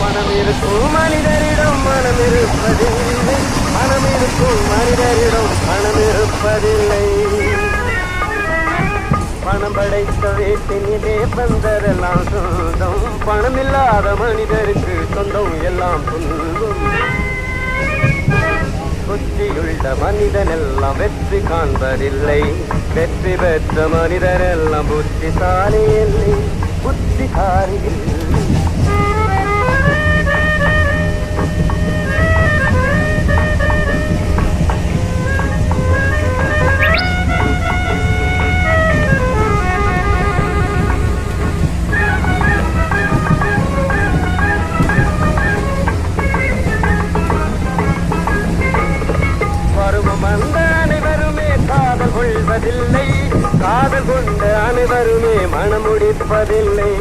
பணம் இருக்கும் மனிதரிடம் மனம் இருப்பதில்லை. பணம் இருக்கும் மனிதரிடம் பணம் இருப்பதில்லை. பணம் படைத்த வீட்டினிலே பந்தரெல்லாம் சொந்தம். பணம் இல்லாத மனிதருக்கு சொந்தம் எல்லாம் துன்பம். புத்தியுள்ள மனிதனெல்லாம் வெற்றி காண்பதில்லை. வெற்றி பெற்ற மனிதரெல்லாம் புத்திசாலி இல்லை. புத்திசாலி இல்லை. வந்த அனைவருமே காதல் கொள்வதில்லை. காதல் கொண்ட அனைவருமே மனம் முடிப்பதில்லை.